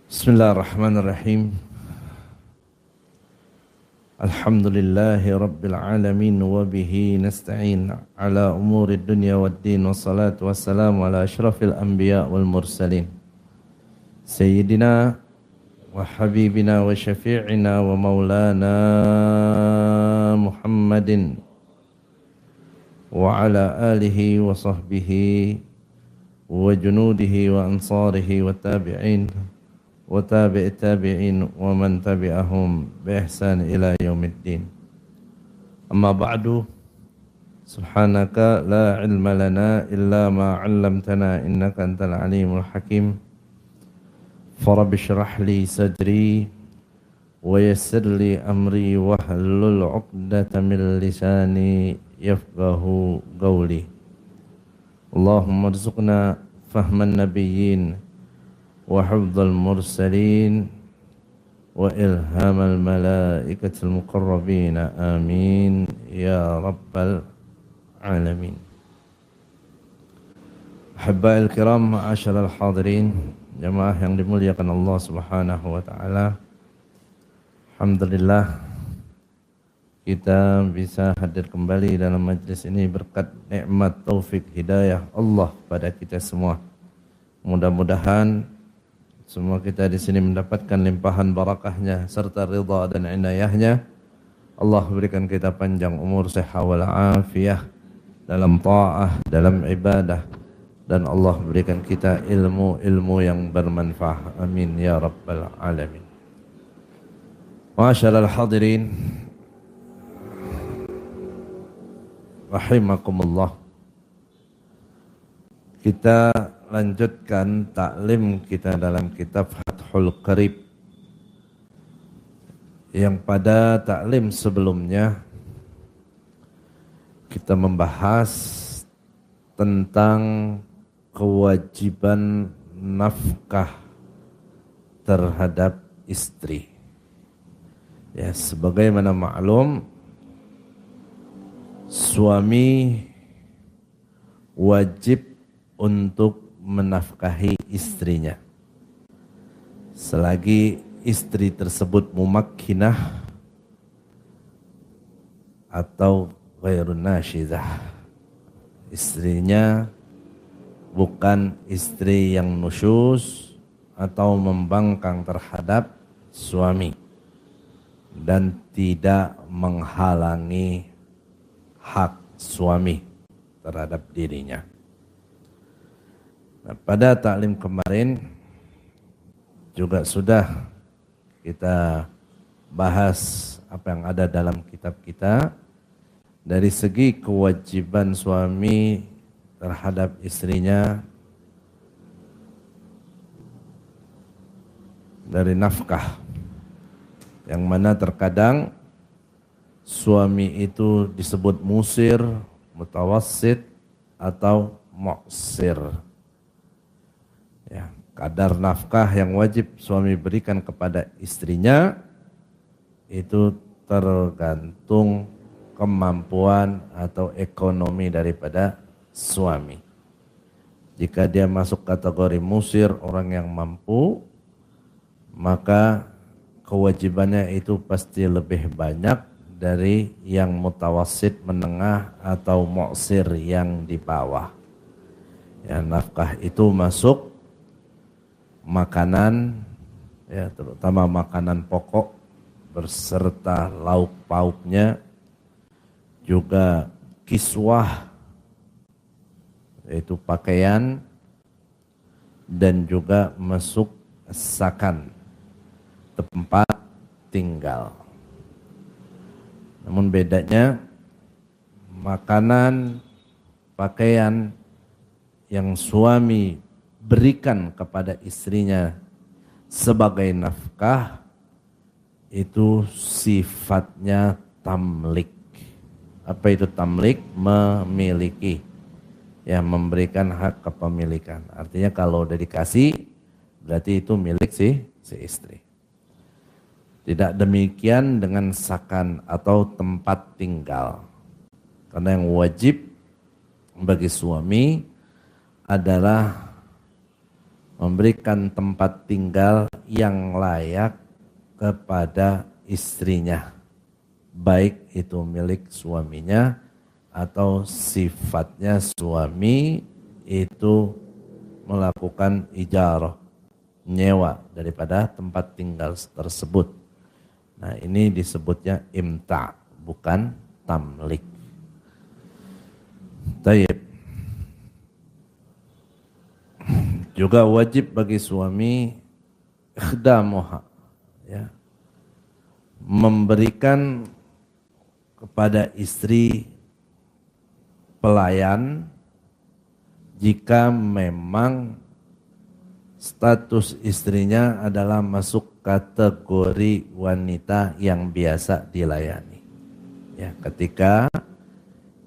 Bismillahirrahmanirrahim. Alhamdulillahi rabbil alamin wa bihi nasta'in ala umuri dunya waddin wassalatu wassalamu ala asyrafil anbiya wal mursalin sayyidina wa habibina wa syafi'ina wa maulana Muhammadin wa ala alihi wa sahbihi wa junudihi wa ansarihi wa tabi'in wa tabi'it tabi'in wa man tabi'ahum bi ihsan ila yaumiddin. Amma ba'du, subhanaka la ilma lana illa ma 'allamtana innaka antal alimul hakim. Farabbi shrah li sadri wa yassir li amri wahlul 'uqdatam min lisani yafqahu qawli. Allahumma rzuqna fahman nabiyyin wa hifdzal mursalin wa ilhamal malaikatil muqarrabin, amin ya rabbal alamin. Ahibba'il kiram, ma'asyiral hadirin, jamaah yang dimuliakan Allah Subhanahu wa taala. Alhamdulillah kita bisa hadir kembali dalam majlis ini berkat nikmat taufik hidayah Allah pada kita semua. Mudah-mudahan semua kita di sini mendapatkan limpahan barakahnya serta ridha dan inayahnya. Allah berikan kita panjang umur, sehat wal afiyah dalam ta'ah, dalam ibadah, dan Allah berikan kita ilmu yang bermanfaat. Amin ya rabbal alamin. Ma'asyiral hadirin rahimakumullah. Kita lanjutkan taklim kita dalam kitab Fathul Qarib, yang pada taklim sebelumnya kita membahas tentang kewajiban nafkah terhadap istri. Ya, sebagaimana maklum, suami wajib untuk menafkahi istrinya selagi istri tersebut mumakkinah atau ghairun nasyizah. Istrinya bukan istri yang nusyuz atau membangkang terhadap suami dan tidak menghalangi hak suami terhadap dirinya. Nah, pada taklim kemarin juga sudah kita bahas apa yang ada dalam kitab kita dari segi kewajiban suami terhadap istrinya dari nafkah, yang mana terkadang suami itu disebut musir, mutawassit, atau mu'sir. Ya, kadar nafkah yang wajib suami berikan kepada istrinya itu tergantung kemampuan atau ekonomi daripada suami. Jika dia masuk kategori musir, orang yang mampu, maka kewajibannya itu pasti lebih banyak dari yang mutawassit, menengah, atau mu'sir yang di bawah. Ya, nafkah itu masuk makanan, ya, terutama makanan pokok berserta lauk pauknya, juga kiswah yaitu pakaian, dan juga masuk sakan, tempat tinggal. Namun bedanya, makanan, pakaian yang suami berikan kepada istrinya sebagai nafkah itu sifatnya tamlik. Apa itu tamlik? Memiliki. Ya, memberikan hak kepemilikan. Artinya kalau udah dikasih, berarti itu milik si istri. Tidak demikian dengan sakan atau tempat tinggal. Karena yang wajib bagi suami adalah memberikan tempat tinggal yang layak kepada istrinya, baik itu milik suaminya atau sifatnya suami itu melakukan ijarah, nyewa daripada tempat tinggal tersebut. Nah, ini disebutnya imta, bukan tamlik. Tayyib. Juga wajib bagi suami ikhdamuha, ya, memberikan kepada istri pelayan jika memang status istrinya adalah masuk kategori wanita yang biasa dilayani. Ya, ketika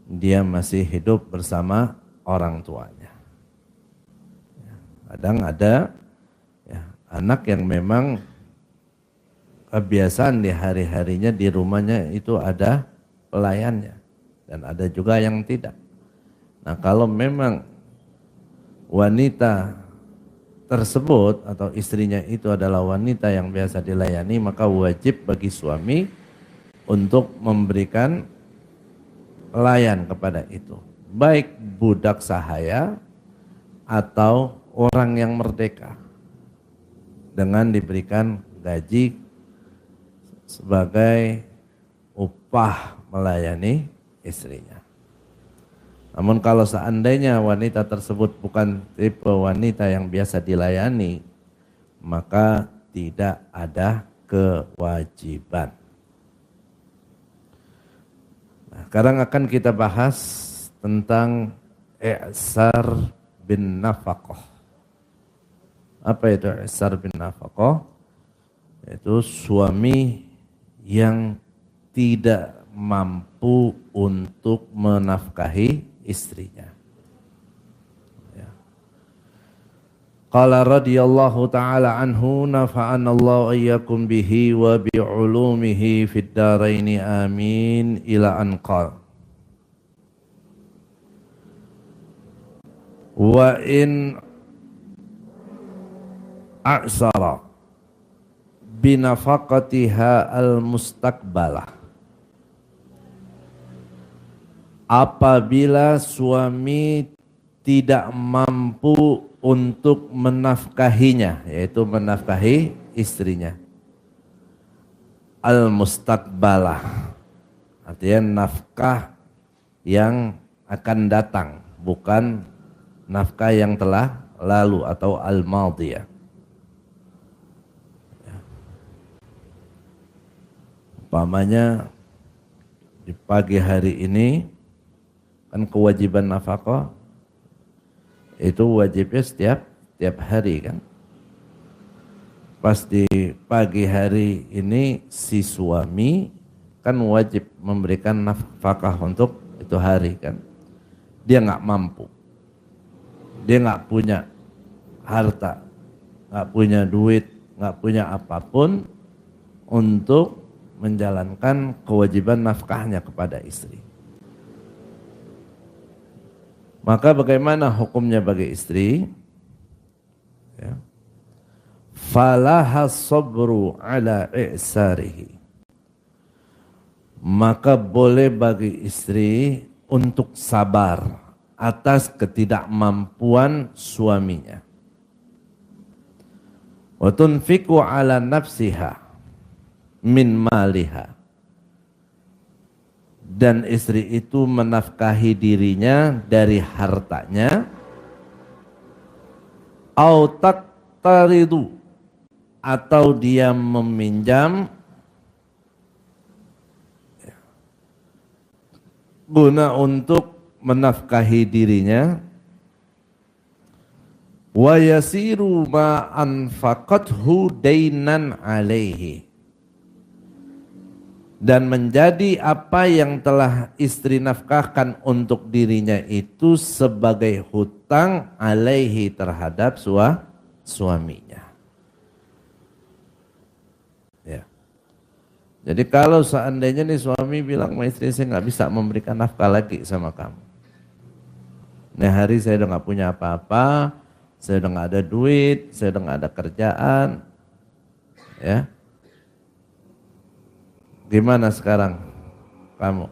dia masih hidup bersama orang tuanya. Ya, kadang ada ya, anak yang memang kebiasaan di hari-harinya di rumahnya itu ada pelayannya, dan ada juga yang tidak. Nah, kalau memang wanita tersebut atau istrinya itu adalah wanita yang biasa dilayani, maka wajib bagi suami untuk memberikan pelayan kepada itu, baik budak sahaya atau orang yang merdeka, dengan diberikan gaji sebagai upah melayani istrinya. Namun kalau seandainya wanita tersebut bukan tipe wanita yang biasa dilayani, maka tidak ada kewajiban. Nah, sekarang akan kita bahas tentang i'sar bin nafaqah. Apa itu i'sar bin nafaqah? Itu suami yang tidak mampu untuk menafkahi istrinya. Ya. Qala radhiyallahu ta'ala anhu nafa'anallahu iyyakum bihi wa bi'ulumihi fid dharaini amin ila an qala. Wa in a'sara binafaqatiha al-mustaqbalah. Apabila suami tidak mampu untuk menafkahinya, yaitu menafkahi istrinya, al-mustaqbalah, artinya nafkah yang akan datang, bukan nafkah yang telah lalu atau al-madiyah. Umpamanya di pagi hari ini kan kewajiban nafkah itu wajibnya setiap hari kan. Pas di pagi hari ini si suami kan wajib memberikan nafkah untuk itu hari kan. Dia nggak mampu, dia nggak punya harta, nggak punya duit, nggak punya apapun untuk menjalankan kewajiban nafkahnya kepada istri. Maka bagaimana hukumnya bagi istri? Ya. Falaha sabru ala i'sarihi. Maka boleh bagi istri untuk sabar atas ketidakmampuan suaminya. Wa tunfiqu ala nafsiha min maliha. Dan istri itu menafkahi dirinya dari hartanya, au taqtaridu, atau dia meminjam guna untuk menafkahi dirinya, wa yasiru ma anfaqathu dainan alaihi, dan menjadi apa yang telah istri nafkahkan untuk dirinya itu sebagai hutang alaihi terhadap suaminya. Ya. Jadi kalau seandainya nih suami bilang sama istri, saya nggak bisa memberikan nafkah lagi sama kamu. Nih hari saya udah nggak punya apa-apa, saya udah nggak ada duit, saya udah nggak ada kerjaan. Ya. Gimana sekarang kamu?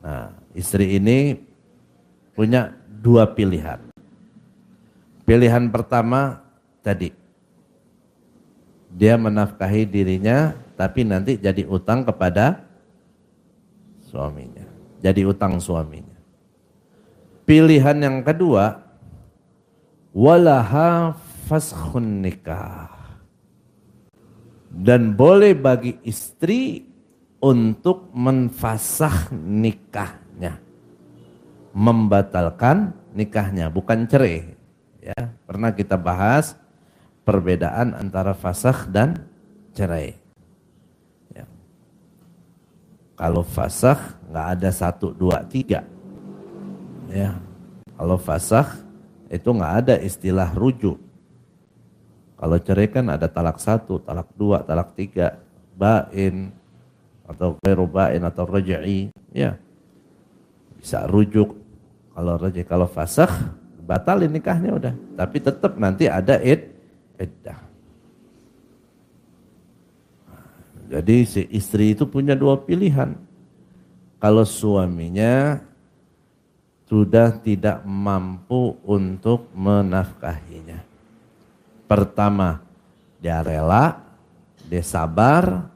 Nah, istri ini punya dua pilihan. Pilihan pertama tadi, dia menafkahi dirinya tapi nanti jadi utang kepada suaminya. Jadi utang suaminya. Pilihan yang kedua, walaha faskhun nikah. Dan boleh bagi istri untuk menfasah nikahnya. Membatalkan nikahnya, bukan cerai. Ya, pernah kita bahas perbedaan antara fasakh dan cerai. Ya. Kalau fasakh nggak ada 1, 2, 3. Ya. Kalau fasakh itu nggak ada istilah rujuk. Kalau cerai kan ada talak 1, talak 2, talak 3, bain atau ghairu bain atau raj'i, ya. Bisa rujuk. Kalau raj'i, kalau fasakh batalin nikahnya udah, tapi tetap nanti ada iddah. Jadi si istri itu punya dua pilihan. Kalau suaminya sudah tidak mampu untuk menafkahinya. Pertama, dia rela, dia sabar,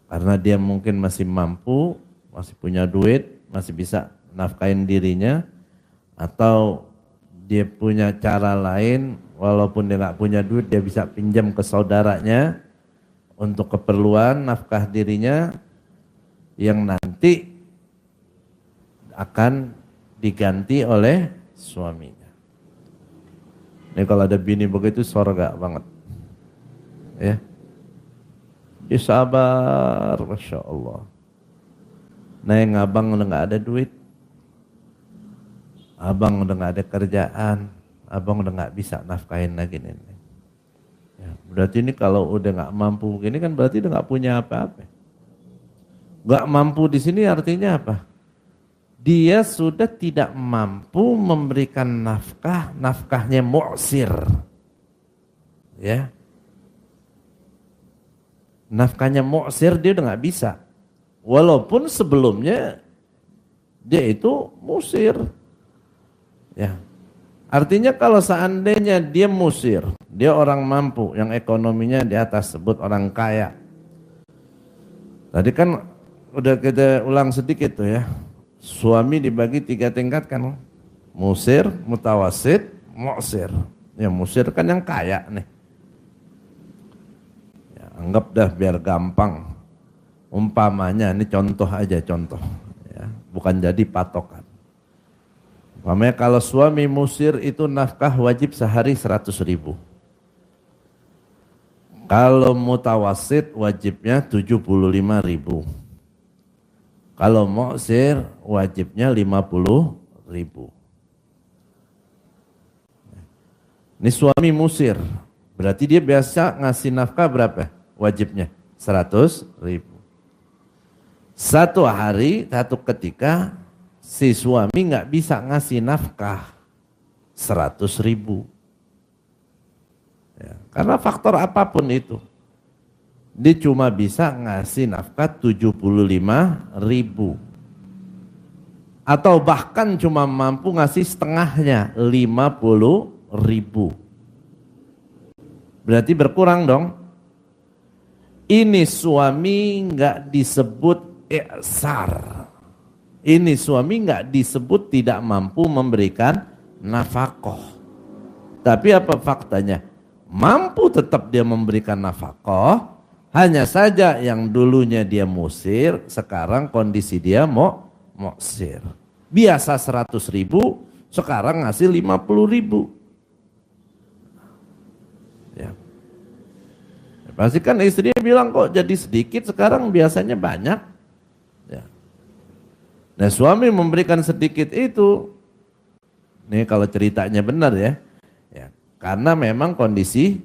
karena dia mungkin masih mampu, masih punya duit, masih bisa nafkahin dirinya, atau dia punya cara lain, walaupun dia nggak punya duit, dia bisa pinjam ke saudaranya untuk keperluan nafkah dirinya yang nanti akan diganti oleh suaminya. Ini kalau ada bini begitu surga banget. Ya. Dia sabar, Masya Allah. Neng abang udah gak ada duit. Abang udah gak ada kerjaan. Abang udah gak bisa nafkahin lagi nih. Ya, berarti ini kalau udah gak mampu begini kan berarti udah gak punya apa-apa. Gak mampu di sini artinya apa? Dia sudah tidak mampu memberikan nafkah, nafkahnya mu'sir. Ya. Nafkahnya mu'sir dia udah gak bisa. Walaupun sebelumnya dia itu musir. Ya. Artinya kalau seandainya dia musir, dia orang mampu, yang ekonominya di atas, sebut orang kaya. Tadi kan udah kita ulang sedikit tuh ya. Suami dibagi 3 tingkat kan, musir, mutawasid, mu'sir. Ya musir kan yang kaya nih. Ya, anggap dah biar gampang. Umpamanya, ini contoh aja contoh. Ya, bukan jadi patokan. Umpamanya kalau suami musir itu nafkah wajib sehari 100.000. Kalau mutawasid wajibnya 75.000. Kalau mu'sir wajibnya 50.000. Ini suami musir, berarti dia biasa ngasih nafkah berapa? Wajibnya 100.000. Satu hari, satu ketika si suami nggak bisa ngasih nafkah 100.000. Ya, karena faktor apapun itu. Dia cuma bisa ngasih nafkah 75.000. Atau bahkan cuma mampu ngasih setengahnya 50.000. Berarti berkurang dong. Ini suami nggak disebut i'sar. Ini suami nggak disebut tidak mampu memberikan nafkah. Tapi apa faktanya? Mampu tetap dia memberikan nafkah. Hanya saja yang dulunya dia musir, sekarang kondisi dia mu'sir. Biasa 100.000, sekarang ngasih 50.000. Ya. Pasti kan istrinya bilang kok jadi sedikit, sekarang biasanya banyak. Ya. Nah suami memberikan sedikit itu, nih kalau ceritanya benar ya, karena memang kondisi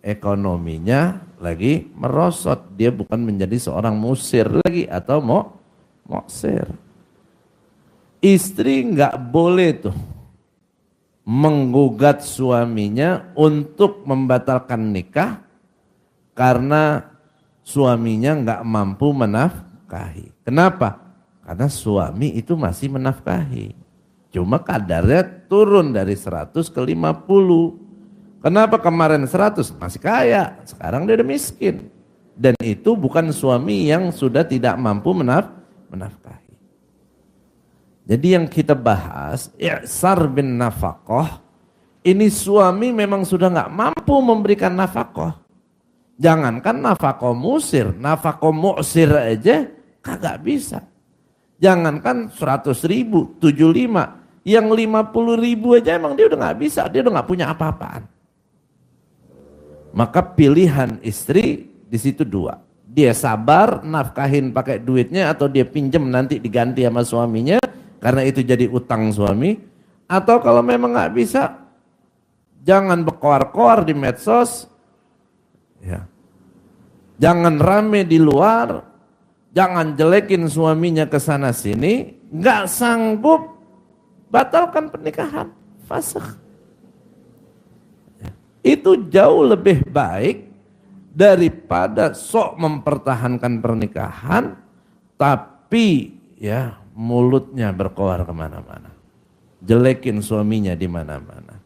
ekonominya lagi merosot, dia bukan menjadi seorang musir lagi atau mu'sir. Istri nggak boleh tuh menggugat suaminya untuk membatalkan nikah karena suaminya nggak mampu menafkahi. Kenapa? Karena suami itu masih menafkahi. Cuma kadarnya turun dari 100 ke 50. Kenapa kemarin 100? Masih kaya, sekarang dia udah miskin. Dan itu bukan suami yang sudah tidak mampu menafkahi. Jadi yang kita bahas, i'sar bin nafaqah, ini suami memang sudah nggak mampu memberikan nafaqah. Jangankan nafaqah musir, nafaqah mu'sir aja kagak bisa. Jangankan 100.000, 75, yang 50.000 aja emang dia udah nggak bisa, dia udah nggak punya apa-apaan. Maka pilihan istri di situ dua. Dia sabar nafkahin pakai duitnya atau dia pinjam nanti diganti sama suaminya karena itu jadi utang suami. Atau kalau memang nggak bisa, jangan berkoar-koar di medsos, ya. Jangan rame di luar, jangan jelekin suaminya ke sana sini. Nggak sanggup, batalkan pernikahan, fasakh. Itu jauh lebih baik daripada sok mempertahankan pernikahan tapi ya mulutnya berkoar kemana-mana, jelekin suaminya di mana-mana,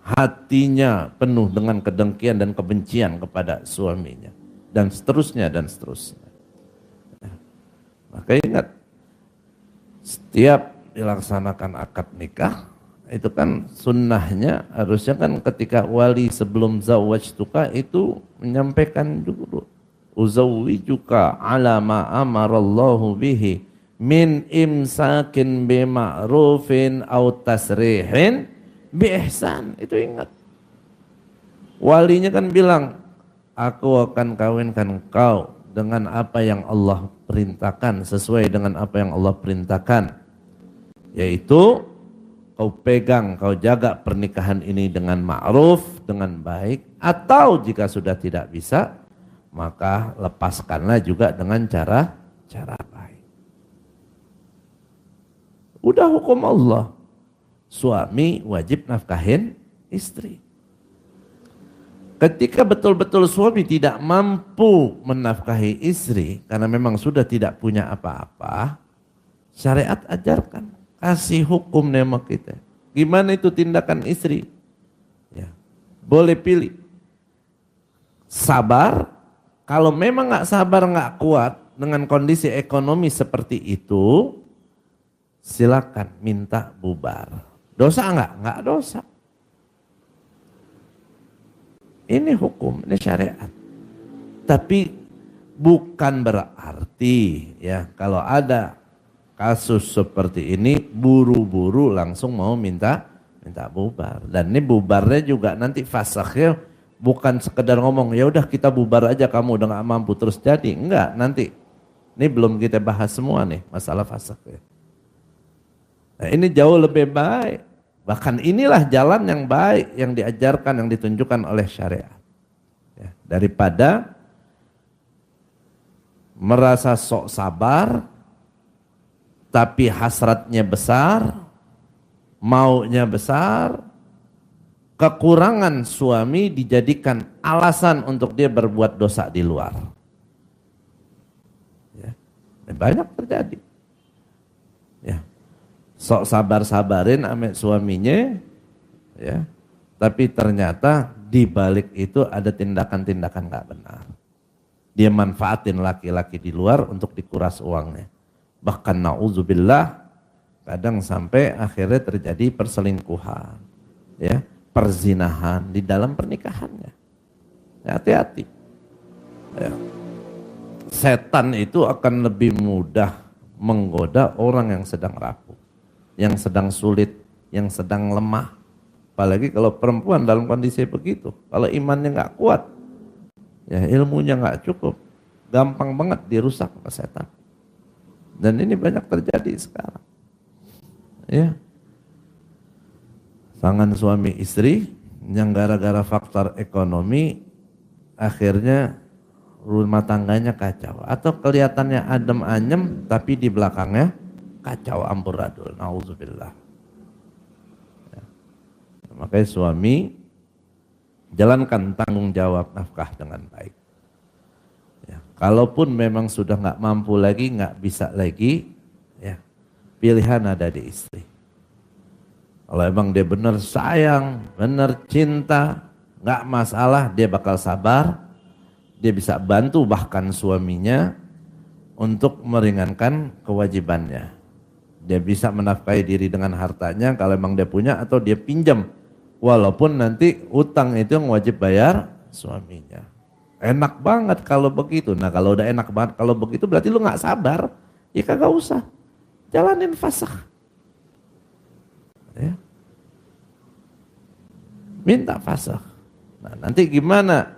hatinya penuh dengan kedengkian dan kebencian kepada suaminya, dan seterusnya dan seterusnya. Maka ingat, setiap dilaksanakan akad nikah itu kan sunnahnya harusnya kan ketika wali sebelum zawwajtuka itu menyampaikan dulu, uzawwijuka ala ma amarallahu bihi min imsakin bima'rufin au tasrihin bi ihsan. Itu ingat, walinya kan bilang, aku akan kawinkan kau dengan apa yang Allah perintahkan, sesuai dengan apa yang Allah perintahkan, yaitu kau pegang, kau jaga pernikahan ini dengan ma'ruf, dengan baik, atau jika sudah tidak bisa, maka lepaskanlah juga dengan cara baik. Udah hukum Allah, suami wajib nafkahin istri. Ketika betul-betul suami tidak mampu menafkahi istri karena memang sudah tidak punya apa-apa, syariat ajarkan, kasih hukum nema kita. Gimana itu tindakan istri? Ya, boleh pilih. Sabar, kalau memang nggak sabar, nggak kuat dengan kondisi ekonomi seperti itu, silakan minta bubar. Dosa nggak? Nggak dosa. Ini hukum, ini syariat. Tapi bukan berarti ya kalau ada kasus seperti ini buru-buru langsung mau minta bubar. Dan ini bubarnya juga nanti fasakhnya bukan sekedar ngomong ya udah kita bubar aja, kamu udah gak mampu terus jadi. Enggak, nanti ini belum kita bahas semua nih masalah fasakhnya. Nah, ini jauh lebih baik. Bahkan inilah jalan yang baik yang diajarkan, yang ditunjukkan oleh syariat. Ya, daripada merasa sok sabar, tapi hasratnya besar, maunya besar, kekurangan suami dijadikan alasan untuk dia berbuat dosa di luar. Ya, banyak terjadi. Ya. Sok sabar-sabarin ame suaminya, ya, tapi ternyata di balik itu ada tindakan-tindakan gak benar. Dia manfaatin laki-laki di luar untuk dikuras uangnya. Bahkan na'udzubillah kadang sampai akhirnya terjadi perselingkuhan, ya, perzinahan di dalam pernikahannya. Ya, hati-hati. Ya. Setan itu akan lebih mudah menggoda orang yang sedang rapuh, yang sedang sulit, yang sedang lemah. Apalagi kalau perempuan dalam kondisi begitu, kalau imannya nggak kuat, ya ilmunya nggak cukup, gampang banget dirusak oleh setan. Dan ini banyak terjadi sekarang. Ya, pasangan suami istri yang gara-gara faktor ekonomi akhirnya rumah tangganya kacau, atau kelihatannya adem anyem tapi di belakangnya kacau amburadul, nauzubillah. Ya. Makanya suami jalankan tanggung jawab nafkah dengan baik. Ya, kalaupun memang sudah nggak mampu lagi, nggak bisa lagi, ya pilihan ada di istri. Kalau emang dia benar sayang, benar cinta, nggak masalah, dia bakal sabar, dia bisa bantu bahkan suaminya untuk meringankan kewajibannya. Dia bisa menafkahi diri dengan hartanya kalau emang dia punya, atau dia pinjam. Walaupun nanti utang itu yang wajib bayar suaminya. Enak banget kalau begitu. Nah kalau udah enak banget kalau begitu berarti lu gak sabar. Ya kagak usah. Jalanin fasakh. Ya. Minta fasakh. Nah nanti gimana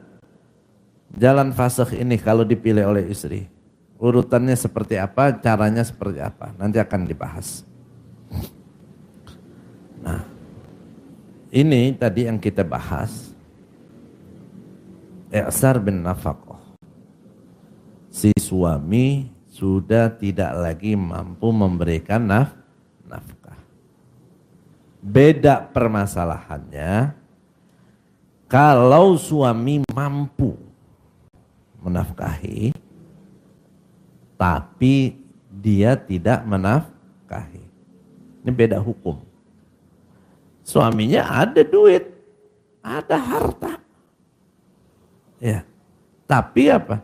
jalan fasakh ini kalau dipilih oleh istri? Urutannya seperti apa, caranya seperti apa, nanti akan dibahas. Nah, ini tadi yang kita bahas, i'sar bin nafaqah. Si suami sudah tidak lagi mampu memberikan nafkah. Beda permasalahannya, kalau suami mampu menafkahi, tapi dia tidak menafkahi. Ini beda hukum. Suaminya ada duit, ada harta. Ya. Tapi apa?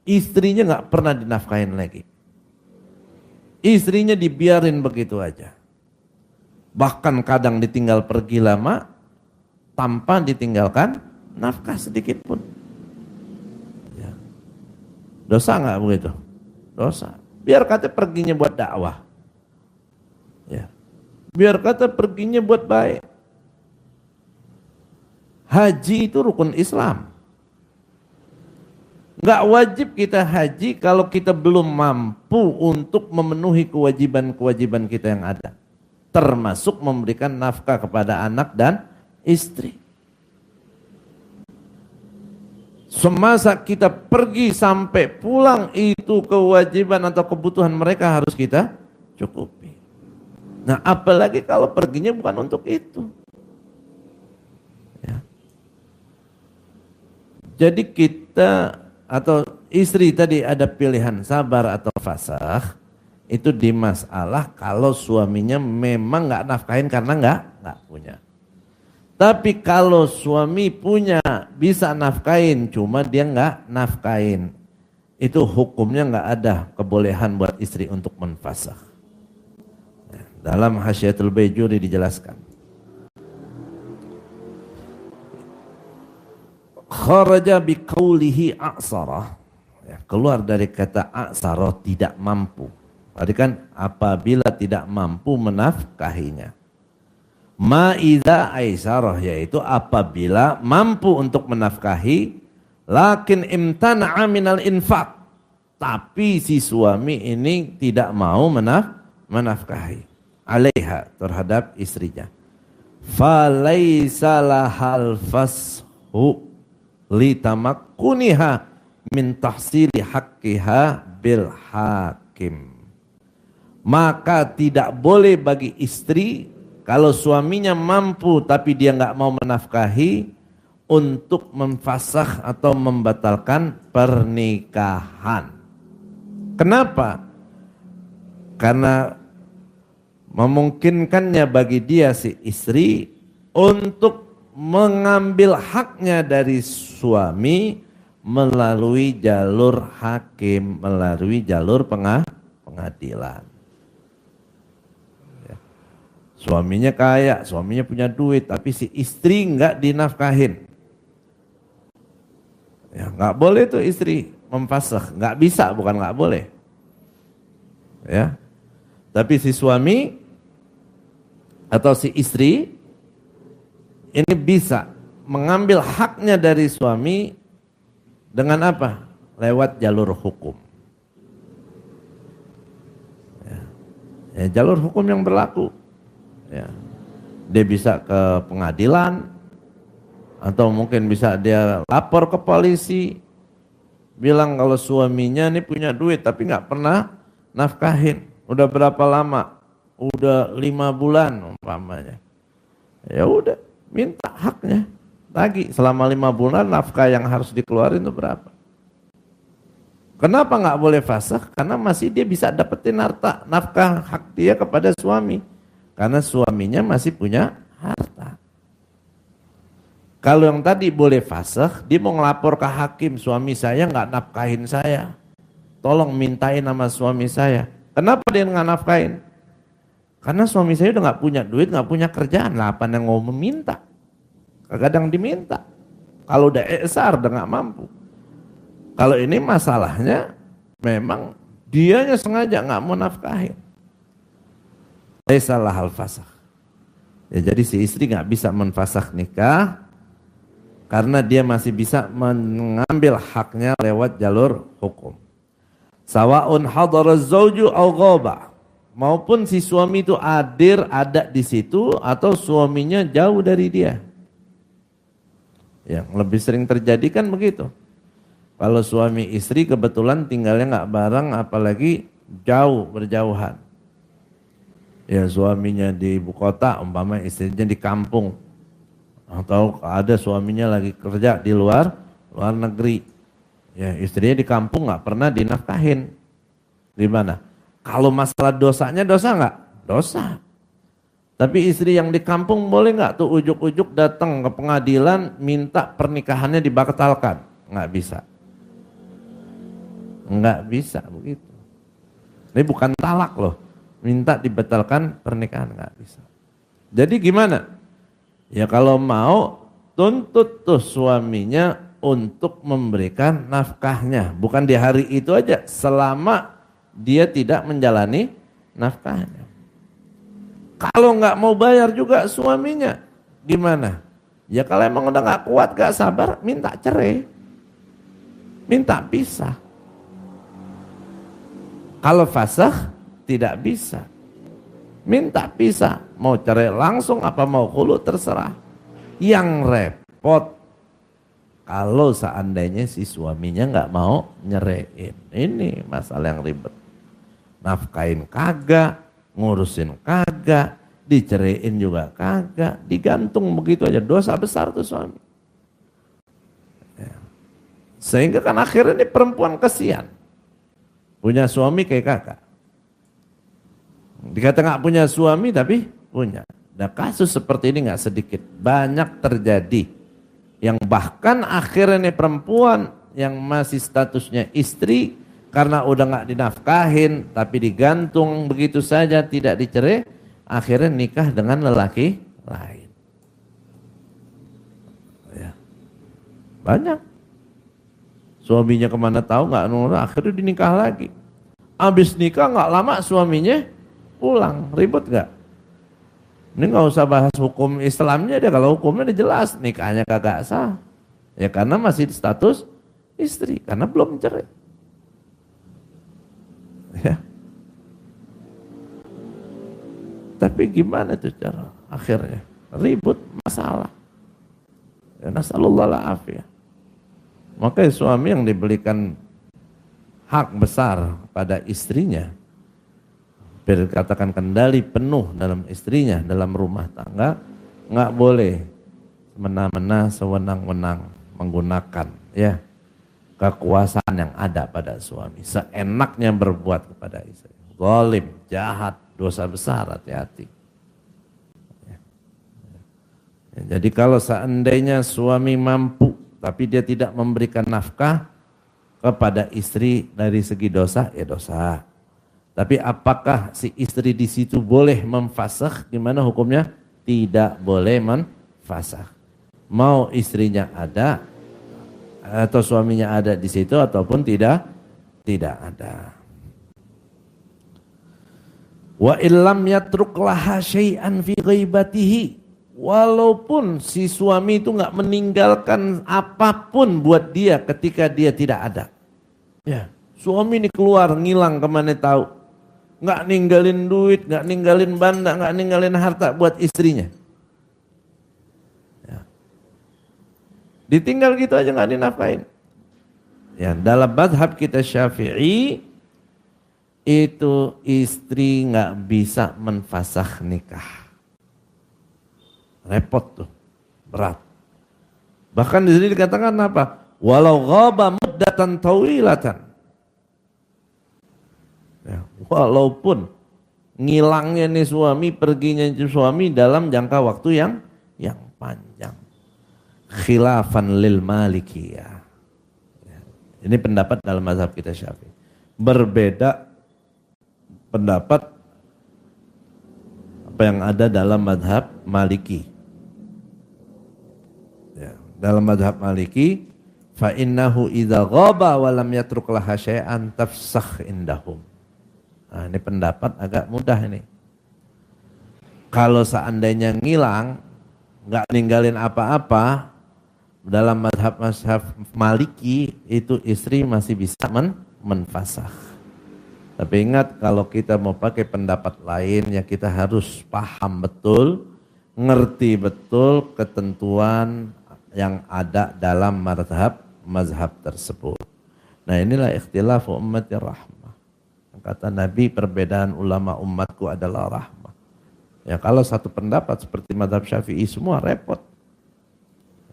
Istrinya nggak pernah dinafkahin lagi. Istrinya dibiarin begitu aja. Bahkan kadang ditinggal pergi lama tanpa ditinggalkan nafkah sedikit pun. Ya. Dosa nggak begitu? Dosa. Biar kata perginya buat dakwah. Ya. Biar kata perginya buat baik. Haji itu rukun Islam. Enggak wajib kita haji kalau kita belum mampu untuk memenuhi kewajiban-kewajiban kita yang ada. Termasuk memberikan nafkah kepada anak dan istri. Semasa kita pergi sampai pulang, itu kewajiban atau kebutuhan mereka harus kita cukupi. Nah apalagi kalau perginya bukan untuk itu. Ya. Jadi kita atau istri tadi ada pilihan sabar atau fasakh, itu di masalah kalau suaminya memang nggak nafkahin karena nggak punya. Tapi kalau suami punya, bisa nafkain, cuma dia nggak nafkain, itu hukumnya nggak ada kebolehan buat istri untuk menfasakh. Dalam Hasyiatul Baijuri dijelaskan. Kharaja biqaulihi a'sara. Ya, keluar dari kata a'sara, tidak mampu. Tadi kan apabila tidak mampu menafkahinya. Ma'iza aisarah, yaitu apabila mampu untuk menafkahi, lakin imtana'a minal infaq, tapi si suami ini tidak mau menafkahi alaiha, terhadap istrinya. Falaisa lahal fashu litamakkuniha min tahsili haqqiha bil hakim. Maka tidak boleh bagi istri, kalau suaminya mampu tapi dia nggak mau menafkahi, untuk memfasakh atau membatalkan pernikahan. Kenapa? Karena memungkinkannya bagi dia si istri untuk mengambil haknya dari suami melalui jalur hakim, melalui jalur pengadilan. Suaminya kaya, suaminya punya duit, tapi si istri nggak dinafkahin. Ya, nggak boleh tuh istri memfasakh, nggak bisa, bukan nggak boleh. Ya, tapi si suami atau si istri ini bisa mengambil haknya dari suami dengan apa? Lewat jalur hukum. Ya, jalur hukum yang berlaku. Ya. Dia bisa ke pengadilan, atau mungkin bisa dia lapor ke polisi, bilang kalau suaminya ini punya duit tapi nggak pernah nafkahin. Udah berapa lama? Udah 5 bulan umpamanya. Ya udah, minta haknya lagi. Selama 5 bulan nafkah yang harus dikeluarin itu berapa? Kenapa nggak boleh fasakh? Karena masih dia bisa dapetin harta, nafkah hak dia kepada suami. Karena suaminya masih punya harta. Kalau yang tadi boleh fasakh, dia mau ngelapor ke hakim, suami saya nggak nafkahin saya. Tolong mintain nama suami saya. Kenapa dia nggak nafkahin? Karena suami saya udah nggak punya duit, nggak punya kerjaan. Lah apa yang mau meminta? Kadang diminta. Kalau udah esar, udah nggak mampu. Kalau ini masalahnya memang dianya sengaja nggak mau nafkahin. Salah hal fasakh. Ya, jadi si istri nggak bisa menfasakh nikah karena dia masih bisa mengambil haknya lewat jalur hukum. Sawa'un hadara zauju au ghaba. Maupun si suami itu hadir, ada di situ, atau suaminya jauh dari dia. Yang lebih sering terjadi kan begitu. Kalau suami istri kebetulan tinggalnya nggak bareng, apalagi jauh, berjauhan. Ya suaminya di ibu kota, umpama istrinya di kampung. Atau ada suaminya lagi kerja di luar negeri. Ya istrinya di kampung nggak pernah dinafkahin. Gimana? Kalau masalah dosanya dosa nggak? Dosa. Tapi istri yang di kampung boleh nggak tuh ujuk-ujuk datang ke pengadilan minta pernikahannya dibatalkan? Nggak bisa. Nggak bisa begitu. Ini bukan talak loh. Minta dibatalkan pernikahan nggak bisa. Jadi gimana? Ya kalau mau tuntut tuh suaminya untuk memberikan nafkahnya. Bukan di hari itu aja, selama dia tidak menjalani nafkahnya. Kalau nggak mau bayar juga suaminya, gimana? Ya kalau emang udah nggak kuat, nggak sabar, minta cerai, minta pisah. Kalau fasakh tidak bisa, minta pisah, mau cerai langsung apa mau khulu terserah. Yang repot kalau seandainya si suaminya nggak mau nyeraiin, ini masalah yang ribet. Nafkain kagak, ngurusin kagak, diceraiin juga kagak, digantung begitu aja, dosa besar tuh suami. Ya. Sehingga kan akhirnya ini perempuan kesian, punya suami kayak kakak. Dikata nggak punya suami tapi punya. Nah kasus seperti ini nggak sedikit, banyak terjadi. Yang bahkan akhirnya nih perempuan yang masih statusnya istri, karena udah nggak dinafkahin tapi digantung begitu saja, tidak dicerai, akhirnya nikah dengan lelaki lain. Ya. Banyak. Suaminya kemana tahu nggak nurut, akhirnya dinikah lagi. Abis nikah nggak lama suaminya pulang, ribut nggak? Ini nggak usah bahas hukum Islamnya deh, kalau hukumnya udah jelas, nikahnya kagak sah. Ya karena masih status istri, karena belum cerai. Ya. Tapi gimana tuh cara akhirnya? Ribut, masalah. Ya nasallallahu alaihi. Makanya suami yang diberikan hak besar pada istrinya, katakan kendali penuh dalam istrinya, dalam rumah tangga, nggak boleh semena-mena sewenang-wenang menggunakan ya kekuasaan yang ada pada suami, seenaknya berbuat kepada istri. Zalim, jahat, dosa besar, hati-hati. Ya, jadi kalau seandainya suami mampu tapi dia tidak memberikan nafkah kepada istri dari segi dosa, ya dosa. Tapi apakah si istri di situ boleh memfasakh? Gimana hukumnya? Tidak boleh memfasakh. Mau istrinya ada atau suaminya ada di situ ataupun tidak ada. Wa illam yatruk laha syai'an fi ghaibatihi. Walaupun si suami itu nggak meninggalkan apapun buat dia ketika dia tidak ada. Ya, suami ini keluar ngilang kemana tahu. Nggak ninggalin duit, nggak ninggalin benda, nggak ninggalin harta buat istrinya. Ya. Ditinggal gitu aja nggak dinafkahin. Ya, dalam mazhab kita Syafi'i itu istri nggak bisa menfasakh nikah. Repot tuh. berat. Bahkan di sini dikatakan apa? Walau ghaba muddatan tawilatan. Ya, walaupun ngilangnya nih suami, perginya suami dalam jangka waktu yang panjang. Khilafan lil malikiyah. Ya, ini pendapat dalam mazhab kita Syafi'i. Berbeda pendapat apa yang ada dalam mazhab Maliki. Ya, dalam mazhab Maliki, fa innahu idza ghaba wa lam yatruk laha syai'an tafsakh indahum. Nah, ini pendapat agak mudah ini. Kalau seandainya ngilang, enggak ninggalin apa-apa, dalam mazhab Maliki itu istri masih bisa menfasakh. Tapi ingat, kalau kita mau pakai pendapat lain ya kita harus paham betul, ngerti betul ketentuan yang ada dalam mazhab tersebut. Nah, inilah ikhtilafu ummatir rahmah. Kata Nabi, perbedaan ulama umatku adalah rahmah. Ya, kalau satu pendapat seperti mazhab Syafi'i semua repot.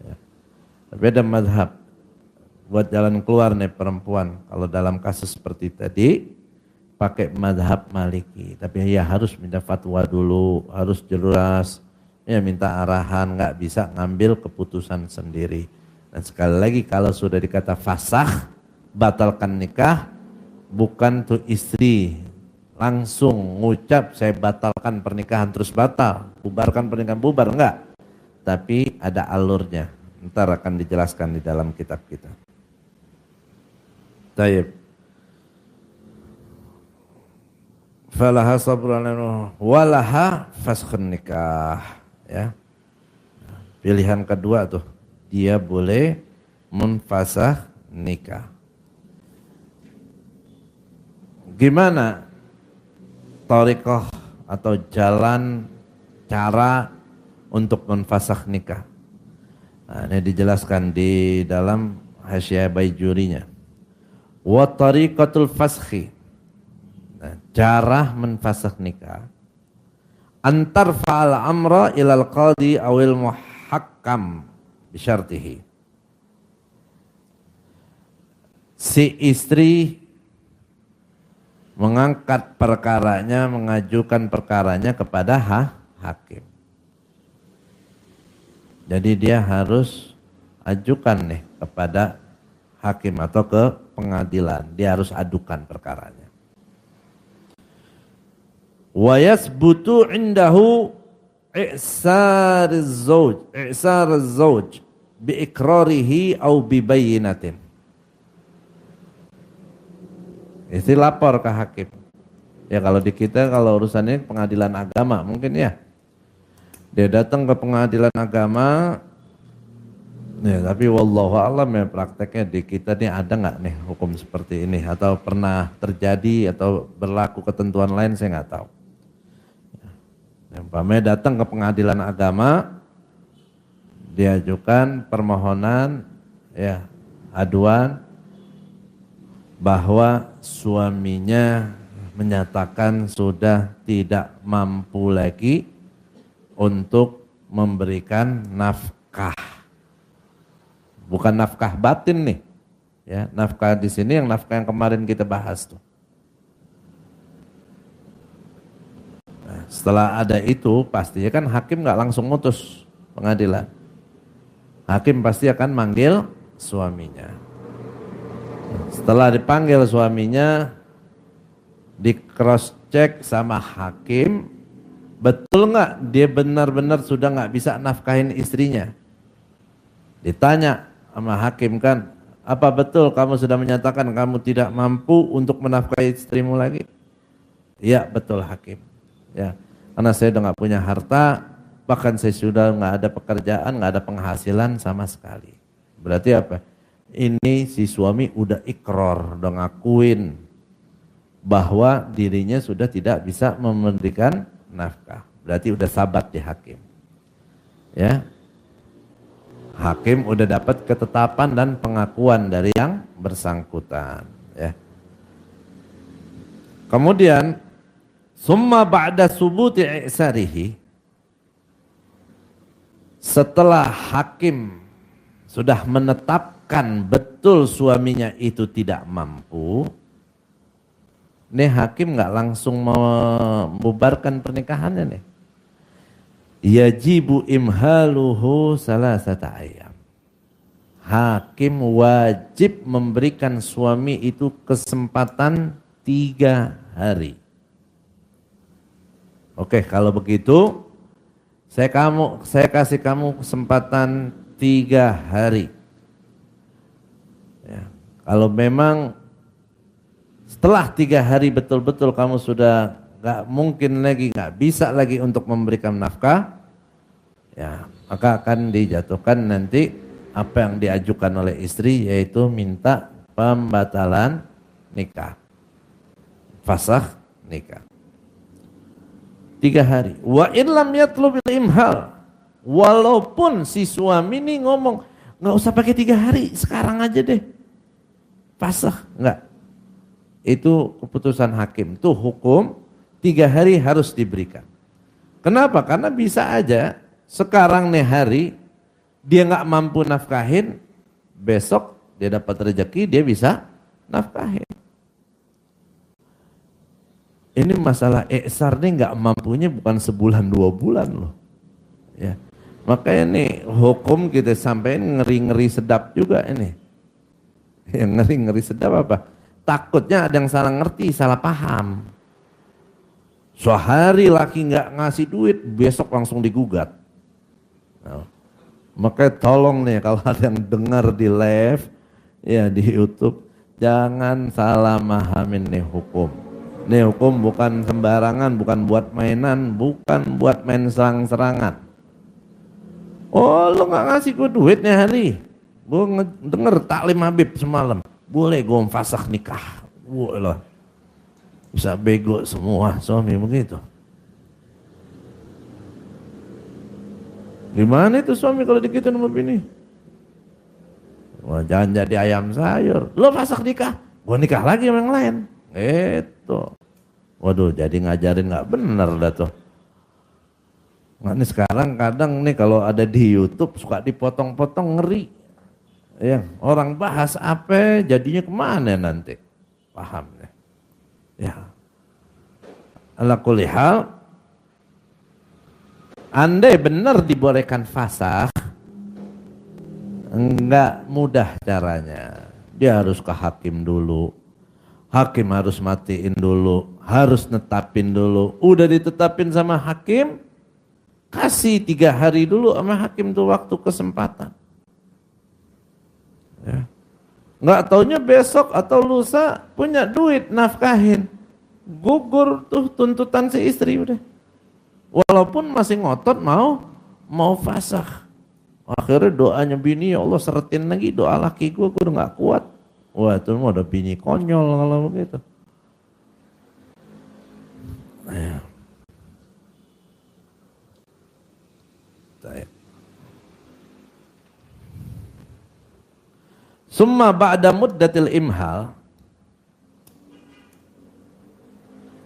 Ya. Beda mazhab. Buat jalan keluar nih perempuan kalau dalam kasus seperti tadi pakai mazhab Maliki, tapi ya harus minta fatwa dulu, harus jelas, ya minta arahan, nggak bisa ngambil keputusan sendiri. Dan sekali lagi kalau sudah dikata fasakh, batalkan nikah, bukan tuh istri langsung ngucap saya batalkan pernikahan terus batal, bubarkan pernikahan bubar, enggak. Tapi ada alurnya, ntar akan dijelaskan di dalam kitab kita. Taib. Falaha sabrun walaha faskhun nikah, ya. Pilihan kedua tuh, dia boleh menfasakh nikah. Gimana thariqah atau jalan cara untuk menfasakh nikah? Nah, ini dijelaskan di dalam Hasyiah Baijurinya. Wa tariqatul faskhi, cara menfasakh nikah, antar fa'al amra ilal qadi awil muhakkam bisyartihi. Si istri mengangkat perkaranya, mengajukan perkaranya kepada hakim. Jadi dia harus ajukan nih kepada hakim atau ke pengadilan, dia harus adukan perkaranya. Wa yasbutu indahu i'sar az-zawj bi iqrarihi aw bi bayyinatin. Istri lapor ke hakim. Ya kalau di kita kalau urusannya pengadilan agama mungkin ya. Dia datang ke pengadilan agama, ya tapi wallahu a'lam ya prakteknya di kita nih ada nggak nih hukum seperti ini atau pernah terjadi atau berlaku ketentuan lain saya nggak tahu. Umpamanya datang ke pengadilan agama, diajukan permohonan, ya aduan bahwa suaminya menyatakan sudah tidak mampu lagi untuk memberikan nafkah, bukan nafkah batin nih, ya nafkah di sini yang nafkah yang kemarin kita bahas tuh. Setelah ada itu pastinya kan hakim nggak langsung mutus pengadilan. Hakim pasti akan manggil suaminya. Setelah dipanggil suaminya, di cross check sama hakim, betul nggak dia benar-benar sudah nggak bisa nafkahin istrinya. Ditanya sama hakim kan, apa betul kamu sudah menyatakan kamu tidak mampu untuk menafkahi istrimu lagi? Iya betul hakim. Ya, karena saya udah nggak punya harta, bahkan saya sudah nggak ada pekerjaan, nggak ada penghasilan sama sekali. Berarti apa? Ini si suami udah ikrar, udah ngakuin bahwa dirinya sudah tidak bisa memberikan nafkah. Berarti udah sabat di hakim. Ya, hakim udah dapat ketetapan dan pengakuan dari yang bersangkutan. Ya. Kemudian summa ba'da subuti i'sarihi, Setelah hakim sudah menetapkan betul suaminya itu tidak mampu, nih hakim nggak langsung membubarkan pernikahannya nih. Yajibu imhaluhu salasata ayyam. Hakim wajib memberikan suami itu kesempatan 3 hari. Oke, kalau begitu saya kasih kamu kesempatan 3 hari. Ya, kalau memang setelah 3 hari betul-betul kamu sudah gak mungkin lagi, gak bisa lagi untuk memberikan nafkah, ya maka akan dijatuhkan nanti apa yang diajukan oleh istri, yaitu minta pembatalan nikah, fasakh nikah. 3 hari. Wa in lam yatlubil imhal. Walaupun si suami ini ngomong, nggak usah pakai 3 hari, sekarang aja deh. Fasakh, enggak. Itu keputusan hakim. Itu hukum 3 hari harus diberikan. Kenapa? Karena bisa aja sekarang nih hari dia nggak mampu nafkahin, besok dia dapat rezeki dia bisa nafkahin. Ini masalah iksar nih nggak mampunya bukan sebulan 2 bulan loh. Ya. Makanya nih hukum kita sampein ngeri-ngeri sedap juga ini. Yang ngeri-ngeri sedap apa? Takutnya ada yang salah ngerti, salah paham. Sehari laki nggak ngasih duit, besok langsung digugat. Nah, makanya tolong nih kalau ada yang dengar di live, ya di YouTube, jangan salah mahamin nih hukum. Nih hukum bukan sembarangan, bukan buat mainan, bukan buat main serang-serangan. Oh lo gak ngasih gue duit nih hari, gue denger taklim Habib semalam, boleh gue fasakh nikah. Wah lah, bisa bego semua suami begitu. Gimana itu suami kalau dikit sama bini? Wah jangan jadi ayam sayur, lo fasakh nikah, gue nikah lagi sama yang lain. Itu, waduh, jadi ngajarin nggak bener dah tuh. Nah, ini sekarang kadang nih kalau ada di YouTube suka dipotong-potong, ngeri. Ya, orang bahas apa, jadinya kemana nanti? Paham nih? Ya. Ala kulli hal, andai benar dibolehkan fasakh, enggak mudah caranya. Dia harus ke hakim dulu. Hakim harus matiin dulu, harus netapin dulu. Udah ditetapin sama hakim, kasih 3 hari dulu sama hakim tuh waktu kesempatan. Ya. Nggak taunya besok atau lusa punya duit nafkahin. Gugur tuh tuntutan si istri udah. Walaupun masih ngotot mau fasakh. Akhirnya doanya bini, ya Allah seretin lagi doa laki gue udah nggak kuat. Wah itu mau ada bini konyol kalau begitu. Ya. Summa ba'da muddatil imhal,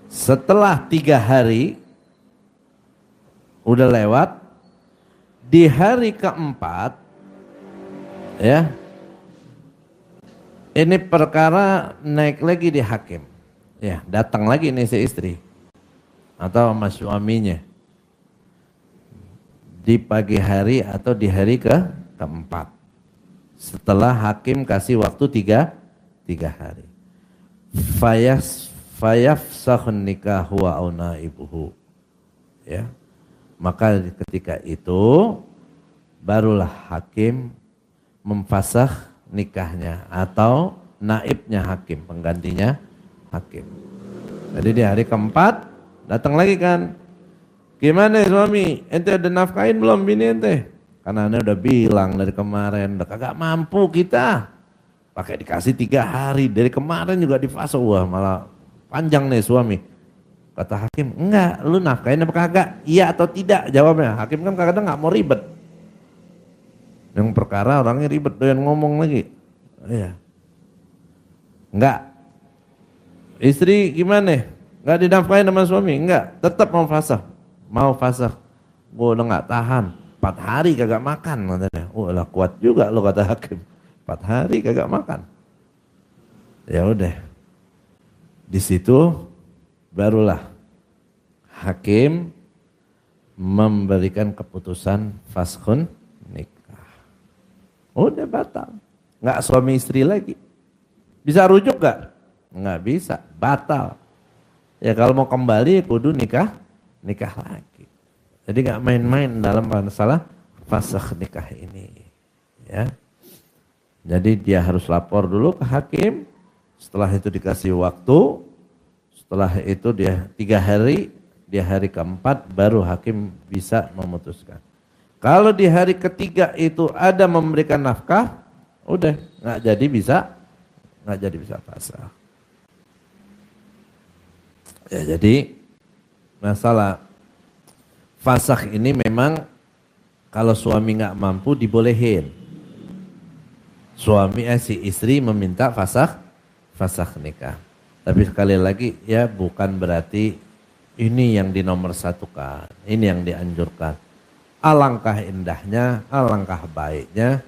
setelah 3 hari udah lewat, di hari keempat ya, ini perkara naik lagi di hakim. Ya, datang lagi nih si istri atau sama suaminya di pagi hari atau di hari keempat. Setelah hakim kasih waktu 3 hari. Fayafsakhun nikahu wa aunaibuhu. Ya. Maka ketika itu barulah hakim memfasakh nikahnya atau naibnya hakim, penggantinya hakim. Jadi di hari keempat datang lagi kan, gimana suami, ente udah nafkahin belum bini ente? Karena ente udah bilang dari kemarin, udah kagak mampu kita, pakai dikasih 3 hari, dari kemarin juga difasakh, wah malah panjang nih suami. Kata hakim, enggak, lu nafkahin apa kagak? Iya atau tidak jawabnya. Hakim kan kadang-kadang nggak mau ribet. Yang perkara orangnya ribet, doyan ngomong lagi. Iya. Enggak. Istri gimana? Enggak dinafkahin sama suami? Enggak, tetap mau fasakh. Mau fasakh. Gue udah nggak tahan. 4 hari kagak makan katanya. Oh lah kuat juga lo kata hakim. 4 hari kagak makan. Ya udah. Di situ barulah hakim memberikan keputusan faskhun nikah. Udah batal. Nggak suami istri lagi. Bisa rujuk nggak? Nggak bisa. Batal. Ya kalau mau kembali kudu nikah lagi. Jadi nggak main-main dalam masalah fasakh nikah ini. Ya. Jadi dia harus lapor dulu ke hakim. Setelah itu dikasih waktu. Setelah itu dia 3 hari. Di hari keempat baru hakim bisa memutuskan. Kalau di hari ketiga itu ada memberikan nafkah, udah nggak jadi bisa fasakh. Ya, jadi masalah fasakh ini memang kalau suami nggak mampu dibolehin. Si istri meminta fasakh nikah. Tapi sekali lagi ya bukan berarti ini yang dinomorsatukan, ini yang dianjurkan. Alangkah indahnya, alangkah baiknya,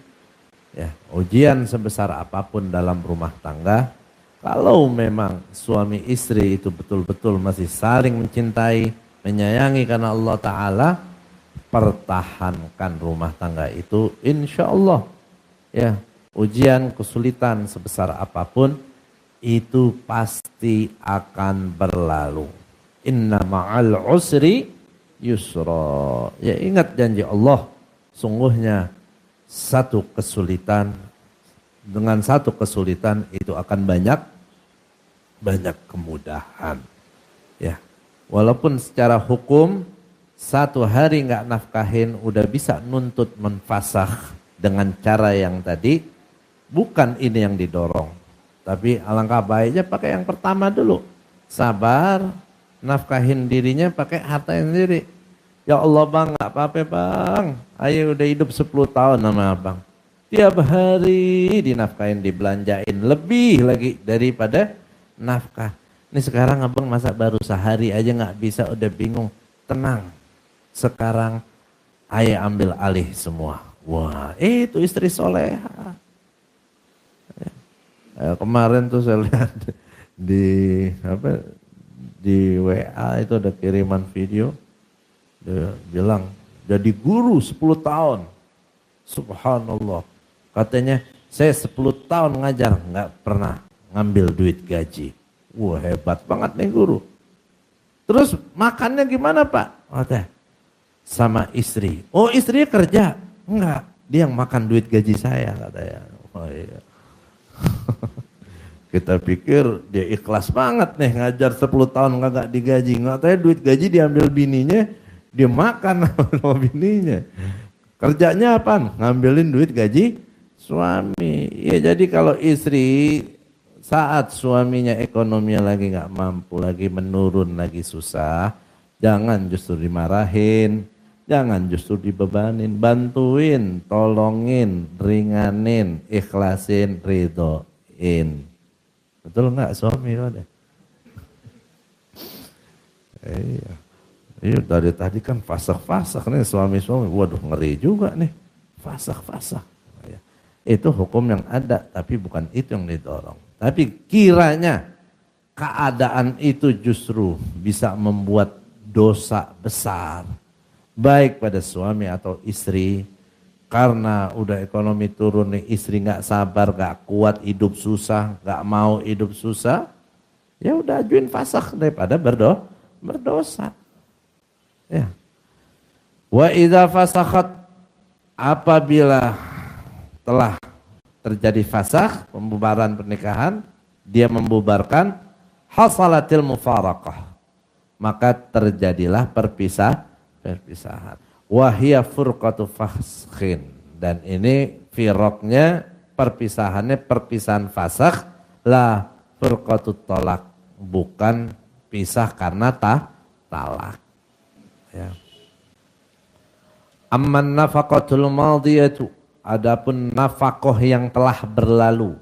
ya ujian sebesar apapun dalam rumah tangga, kalau memang suami istri itu betul-betul masih saling mencintai, menyayangi karena Allah Ta'ala, pertahankan rumah tangga itu insya Allah. Ya, ujian, kesulitan sebesar apapun, itu pasti akan berlalu. Inna ma'al usri yusra. Ya ingat janji Allah, sungguhnya dengan satu kesulitan itu akan banyak kemudahan. Ya, walaupun secara hukum 1 hari nggak nafkahin udah bisa nuntut menfasakh dengan cara yang tadi, bukan ini yang didorong. Tapi alangkah baiknya pakai yang pertama dulu. Sabar, nafkahin dirinya pakai harta sendiri. Ya Allah bang, gak apa-apa bang. Ayo udah hidup 10 tahun sama abang. Tiap hari dinafkahin, dibelanjain. Lebih lagi daripada nafkah. Ini sekarang abang masa baru sehari aja gak bisa, udah bingung. Tenang. Sekarang ayah ambil alih semua. Wah itu istri soleha. Kemarin tuh saya lihat di WA itu ada kiriman video. Dia bilang jadi guru 10 tahun. Subhanallah. Katanya saya 10 tahun ngajar nggak pernah ngambil duit gaji. Wah hebat banget nih guru. Terus makannya gimana Pak? Katanya sama istri. Oh istrinya kerja? Enggak. Dia yang makan duit gaji saya katanya. Oh iya. Kita pikir dia ikhlas banget nih ngajar 10 tahun nggak digaji. Nggak tahu duit gaji diambil bininya, dia makan sama bininya. Kerjanya apa? Ngambilin duit gaji suami. Ya jadi kalau istri saat suaminya ekonominya lagi nggak mampu, lagi menurun, lagi susah, jangan justru dimarahin, jangan justru dibebanin, bantuin, tolongin, ringanin, ikhlasin, ridhoin. Betul nggak suami ada? Iya. Iya dari tadi kan fasakh nih suami-suami. Waduh ngeri juga nih. Fasakh. Ya. Itu hukum yang ada tapi bukan itu yang didorong. Tapi kiranya keadaan itu justru bisa membuat dosa besar. Baik pada suami atau istri. Karena udah ekonomi turun nih, istri nggak sabar, nggak kuat, hidup susah, nggak mau hidup susah, ya udah ajuin fasakh daripada berdosa. Ya. Wa idza fasakhat, apabila telah terjadi fasakh, pembubaran pernikahan, dia membubarkan, hasalatil mufaraqah, maka terjadilah perpisahan. Wahia furqatu faskhin, dan ini firoknya perpisahannya perpisahan fasakh, la furqatu tolak, bukan pisah karena talak. Ya. Amman nafaqatul madiyatu, adapun nafkah yang telah berlalu.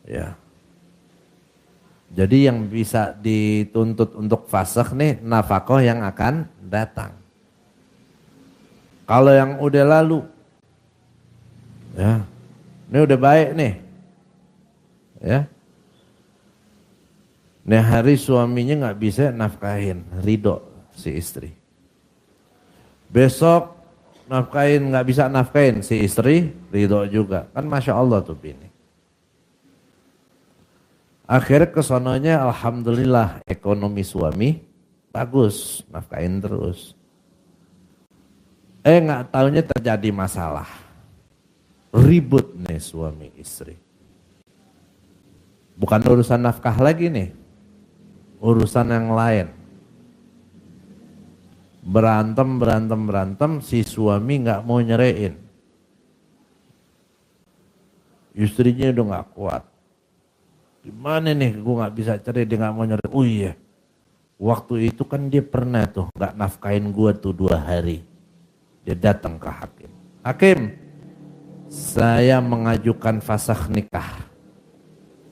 Ya. Jadi yang bisa dituntut untuk fasakh nih nafkah yang akan datang. Kalau yang udah lalu, ya, ini udah baik nih, ya. Nih hari suaminya nggak bisa nafkahin, ridho si istri. Besok nafkahin nggak bisa nafkahin si istri, ridho juga. Kan masya Allah tuh bini. Akhirnya kesononya alhamdulillah ekonomi suami bagus, nafkahin terus. Nggak taunya terjadi masalah. Ribut nih suami istri. Bukan urusan nafkah lagi nih. Urusan yang lain. Berantem, si suami nggak mau nyerain. Istrinya udah nggak kuat. Gimana nih gue nggak bisa cerai, dia nggak mau nyerain. Oh iya, waktu itu kan dia pernah tuh nggak nafkahin gue tuh 2 hari. Dia datang ke hakim. Hakim, saya mengajukan fasakh nikah.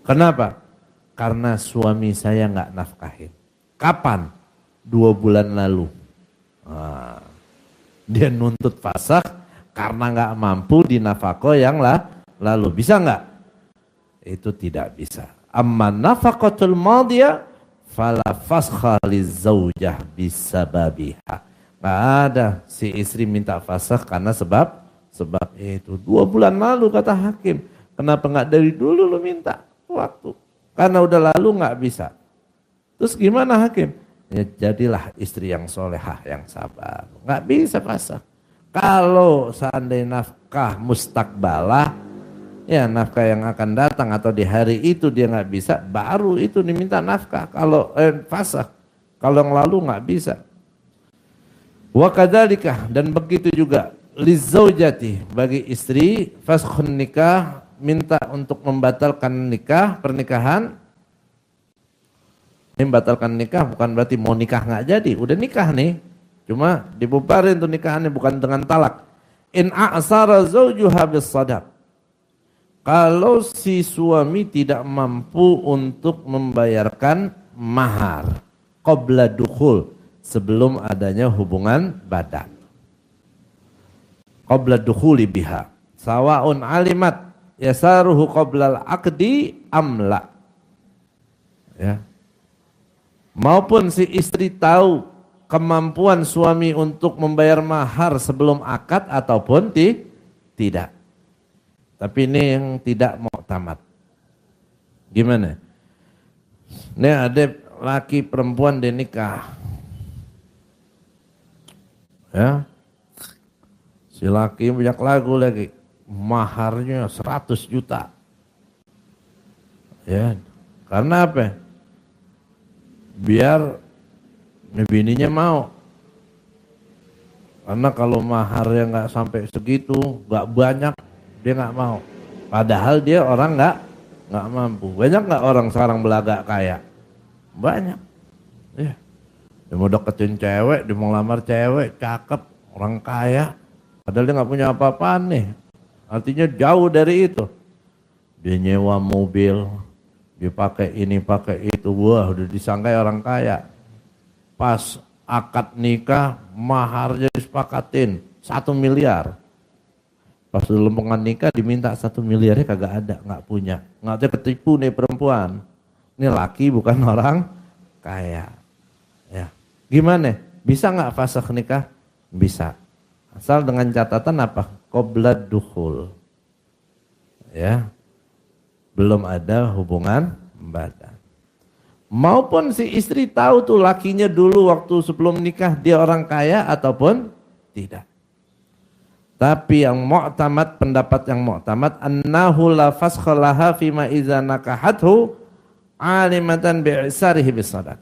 Kenapa? Karena suami saya nggak nafkahin. Kapan? 2 bulan lalu. Nah, dia nuntut fasakh karena nggak mampu dinafako yang lalu. Bisa nggak? Itu tidak bisa. Amma nafaqatul madiyah fala fasakha lizaujah bisababiha. Nggak ada si istri minta fasakh karena sebab itu 2 bulan lalu kata hakim. Kenapa nggak dari dulu lu minta waktu? Karena udah lalu nggak bisa. Terus gimana hakim? Ya jadilah istri yang solehah yang sabar. Nggak bisa fasakh. Kalau seandainya nafkah mustakbalah, ya nafkah yang akan datang atau di hari itu dia nggak bisa, baru itu diminta nafkah. Kalau fasakh, kalau yang lalu nggak bisa. Wa kadzalika, dan begitu juga lizaujati, bagi istri faskhun nikah, minta untuk membatalkan nikah, pernikahan. Ini membatalkan nikah bukan berarti mau nikah nggak jadi, udah nikah nih, cuma dibubarin tuh nikahannya, bukan dengan talak. In a'sara zaujuha bis-sadaq, kalau si suami tidak mampu untuk membayarkan mahar qabla dukhul, sebelum adanya hubungan badan. Qabla dukhuli biha. Sawa'un alimat yasaruhu qabla al-aqdi amla. Ya. Maupun si istri tahu kemampuan suami untuk membayar mahar sebelum akad ataupun tidak. Tapi ini yang tidak mu'tamad. Gimana? Ini ada laki perempuan dia nikah. Ya, si laki banyak lagu lagi, maharnya 100 juta. Ya, karena apa? Biar bininya mau. Karena kalau maharnya nggak sampai segitu, nggak banyak, dia nggak mau. Padahal dia orang nggak mampu. Banyak nggak orang sekarang belagak kaya? Banyak. Ya. Dia mau deketin cewek, dia mau lamar cewek, cakep, orang kaya. Padahal dia gak punya apa-apaan nih. Artinya jauh dari itu. Dia nyewa mobil, dia pakai ini, pakai itu. Wah udah disangkai orang kaya. Pas akad nikah, maharnya disepakatin 1 miliar. Pas lempengan nikah diminta 1 miliarnya kagak ada, gak punya. Gak ada, ketipu nih perempuan. Ini laki bukan orang kaya. Ya. Gimana? Bisa nggak fasakh nikah? Bisa. Asal dengan catatan apa? Qabla dukhul. Ya. Belum ada hubungan badan. Maupun si istri tahu tuh lakinya dulu waktu sebelum nikah dia orang kaya ataupun tidak. Tapi yang mu'tamad, pendapat yang mu'tamad, annahu la fasakha laha fima idza nakahathu alimatan bi'isarihi bisadaq.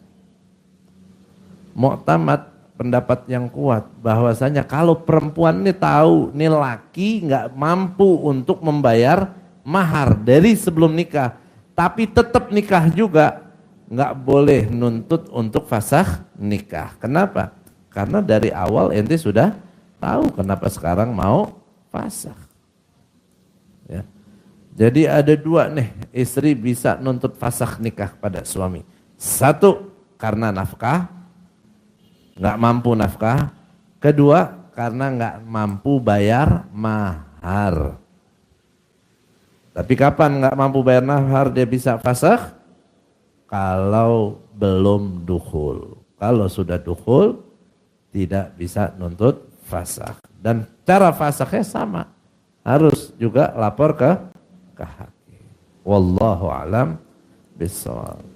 Mu'tamad, pendapat yang kuat bahwasanya kalau perempuan ini tahu nih laki nggak mampu untuk membayar mahar dari sebelum nikah, tapi tetap nikah juga, nggak boleh nuntut untuk fasakh nikah. Kenapa? Karena dari awal ente sudah tahu kenapa sekarang mau fasakh. Ya. Jadi ada 2 nih, istri bisa nuntut fasakh nikah pada suami. 1 karena nafkah, nggak mampu nafkah. 2 karena nggak mampu bayar mahar. Tapi kapan nggak mampu bayar mahar dia bisa fasakh? Kalau belum dukhul. Kalau sudah dukhul tidak bisa nuntut fasakh. Dan cara fasakhnya sama. Harus juga lapor ke hakim. Wallahu alam bissawab.